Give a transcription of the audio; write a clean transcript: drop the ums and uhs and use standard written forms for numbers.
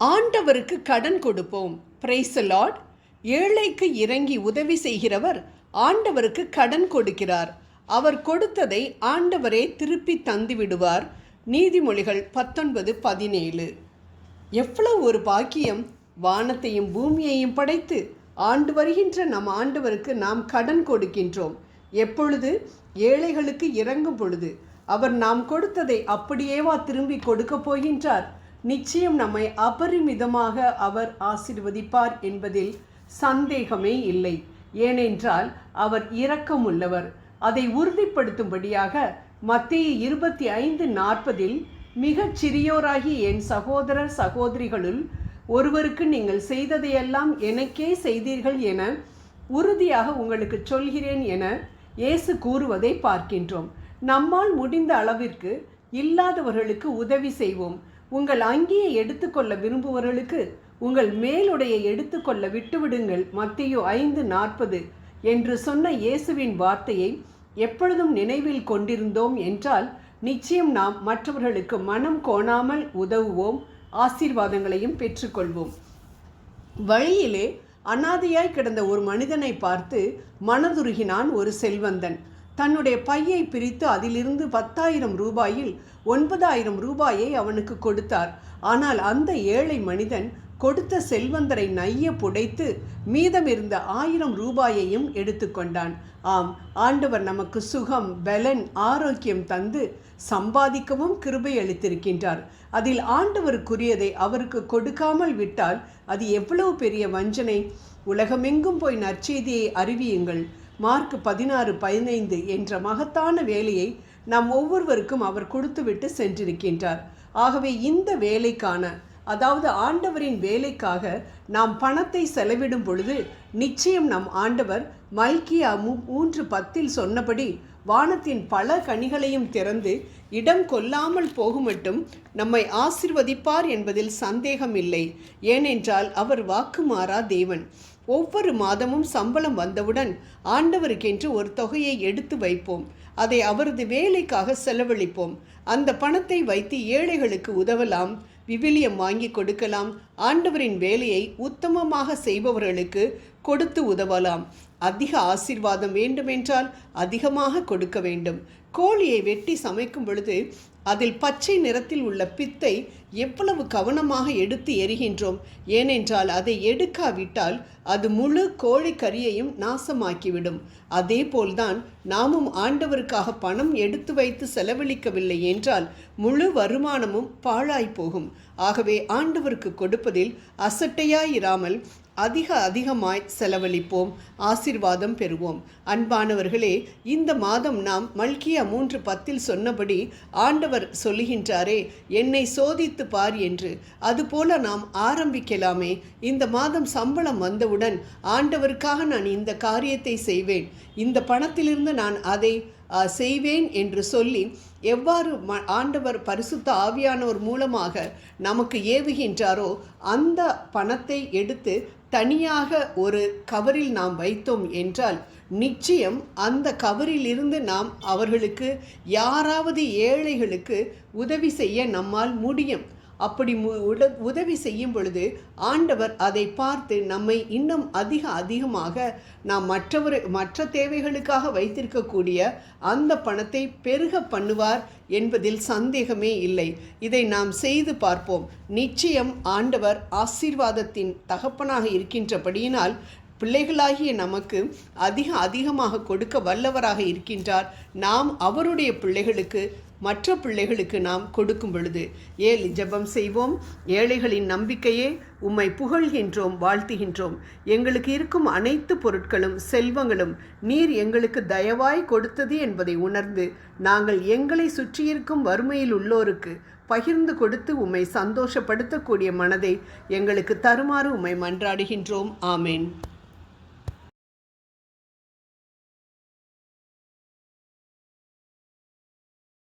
ஆண்டவருக்கு கடன் கொடுப்போம். Praise the Lord. ஏழைக்கு இறங்கி உதவி செய்கிறவர் ஆண்டவருக்கு கடன் கொடுக்கிறார். அவர் கொடுத்ததை ஆண்டவரே திருப்பி தந்துவிடுவார். நீதிமொழிகள் 19:17. எவ்வளவு ஒரு பாக்கியம்! வானத்தையும் பூமியையும் படைத்து ஆண்டு வருகின்ற நம் ஆண்டவருக்கு நாம் கடன் கொடுக்கின்றோம். எப்பொழுது? ஏழைகளுக்கு இறங்கும் பொழுது. அவர் நாம் கொடுத்ததை அப்படியேவா திரும்பி கொடுக்க போகின்றார்? நிச்சயம் நம்மை அபரிமிதமாக அவர் ஆசீர்வதிப்பார் என்பதில் சந்தேகமே இல்லை. ஏனென்றால் அவர் இரக்கமுள்ளவர். அதை உறுதிப்படுத்தும்படியாக மத்தேயு 25:40 மிகச் சிறியோராகி என் சகோதரர் சகோதரிகளுள் ஒருவருக்கு நீங்கள் செய்ததையெல்லாம் எனக்கே செய்தீர்கள் என உறுதியாக உங்களுக்கு சொல்கிறேன் என இயேசு கூறுவதை பார்க்கின்றோம். நம்மால் முடிந்த அளவிற்கு இல்லாதவர்களுக்கு உதவி செய்வோம். உங்கள் அங்கியை எடுத்துக்கொள்ள விரும்புபவர்களுக்கு உங்கள் மேலுடையை எடுத்துக்கொள்ள விட்டுவிடுங்கள். மத்தேயு 5:40 என்று சொன்ன இயேசுவின் வார்த்தையை எப்பொழுதும் நினைவில் கொண்டிருந்தோம் என்றால் நிச்சயம் நாம் மற்றவர்களுக்கு மனம் கோணாமல் உதவுவோம், ஆசீர்வாதங்களையும் பெற்றுக்கொள்வோம். வழியிலே அனாதையாய் கிடந்த ஒரு மனிதனை பார்த்து மனதுருகினான் ஒரு செல்வந்தன். தன்னுடைய பையை பிரித்து அதிலிருந்து 10,000 ரூபாயில் 9,000 ரூபாயை அவனுக்கு கொடுத்தார். ஆனால் அந்த ஏழை மனிதன் கொடுத்த செல்வந்தரை நைய புடைத்து மீதம் இருந்த 1000 ரூபாயையும் எடுத்துக்கொண்டான். ஆம், ஆண்டவர் நமக்கு சுகம், பலன், ஆரோக்கியம் தந்து சம்பாதிக்கவும் கிருபை அளித்திருக்கின்றார். அதில் ஆண்டவருக்குரியதை அவருக்கு கொடுக்காமல் விட்டால் அது எவ்வளவு பெரிய வஞ்சனை! உலகமெங்கும் போய் நற்செய்தியை அறிவியுங்கள். மார்க் 16:15 என்ற மகத்தான வேலையை நாம் ஒவ்வொருவருக்கும் அவர் கொடுத்துவிட்டு சென்றிருக்கின்றார். ஆகவே இந்த வேலைக்கான, அதாவது ஆண்டவரின் வேலைக்காக நாம் பணத்தை செலவிடும் பொழுது நிச்சயம் நம் ஆண்டவர் மல்கியா 3:10 சொன்னபடி வானத்தின் பல கனிகளையும் திறந்து இடம் கொள்ளாமல் போகுமட்டும் நம்மை ஆசீர்வதிப்பார் என்பதில் சந்தேகம் இல்லை. ஏனென்றால் அவர் வாக்கு மாறா தேவன். ஒவ்வொரு மாதமும் சம்பளம் வந்தவுடன் ஆண்டவருக்கென்று ஒரு தொகையை எடுத்து வைப்போம். அதை அவரது வேலைக்காக செலவழிப்போம். அந்த பணத்தை வைத்து ஏழைகளுக்கு உதவலாம், விவிலியம் வாங்கி கொடுக்கலாம், ஆண்டவரின் வேலையை உத்தமமாக செய்பவர்களுக்கு கொடுத்து உதவலாம். அதிக ஆசீர்வாதம் வேண்டுமென்றால் அதிகமாக கொடுக்க வேண்டும். கோழியை வெட்டி சமைக்கும் பொழுது அதில் பச்சை நிறத்தில் உள்ள பித்தை எவ்வளவு கவனமாக எடுத்து எறிகின்றோம். ஏனென்றால் அதை எடுக்காவிட்டால் அது முழு கோழிக்கறியையும் நாசமாக்கிவிடும். அதே போல்தான் நாமும் ஆண்டவருக்காக பணம் எடுத்து வைத்து செலவழிக்கவில்லை என்றால் முழு வருமானமும் பாழாய் போகும். ஆகவே ஆண்டவருக்கு கொடுப்பதில் அசட்டையாயிராமல் அதிகமாய் செலவழிப்போம், ஆசீர்வாதம் பெறுவோம். அன்பானவர்களே, இந்த மாதம் நாம் மல்கியா 3:10 சொன்னபடி ஆண்டவர் சொல்லுகின்றாரே, என்னை சோதித்து பார் என்று. அதுபோல நாம் ஆரம்பிக்கலாமே. இந்த மாதம் சம்பளம் வந்தவுடன் ஆண்டவருக்காக நான் இந்த காரியத்தை செய்வேன், இந்த பணத்திலிருந்து நான் அதை செய்வேன் என்று சொல்லி எவ்வாறு ஆண்டவர் பரிசுத்த ஆவியானவர் மூலமாக நமக்கு ஏவுகின்றாரோ அந்த பணத்தை எடுத்து தனியாக ஒரு கவரில் நாம் வைத்தோம் என்றால் நிச்சயம் அந்த கவரிலிருந்து நாம் அவர்களுக்கு, யாராவது ஏழைகளுக்கு உதவி செய்ய நம்மால் முடியும். அப்படி உதவி செய்யும் பொழுது ஆண்டவர் அதை பார்த்து நம்மை இன்னும் அதிகமாக நாம் மற்ற தேவைகளுக்காக வைத்திருக்கக்கூடிய அந்த பணத்தை பெருக பண்ணுவார் என்பதில் சந்தேகமே இல்லை. இதை நாம் செய்து பார்ப்போம். நிச்சயம் ஆண்டவர் ஆசீர்வாதத்தின் தகப்பனாக இருக்கின்றபடியினால் பிள்ளைகளாகிய நமக்கு அதிகமாக கொடுக்க வல்லவராக இருக்கின்றார். நாம் அவருடைய பிள்ளைகளுக்கு, மற்ற பிள்ளைகளுக்கு நாம் கொடுக்கும் பொழுது ஜெபம் செய்வோம். ஏழைகளின் நம்பிக்கையே, உம்மை புகழ்கின்றோம், வாழ்த்துகின்றோம். எங்களுக்கு இருக்கும் அனைத்து பொருட்களும் செல்வங்களும் நீர் எங்களுக்கு தயவாய் கொடுத்தது என்பதை உணர்ந்து நாங்கள் எங்களை சுற்றியிருக்கும் வறுமையில் உள்ளோருக்கு பகிர்ந்து கொடுத்து உம்மை சந்தோஷப்படுத்தக்கூடிய மனதை எங்களுக்கு தருமாறு உம்மை மன்றாடுகின்றோம். ஆமேன்.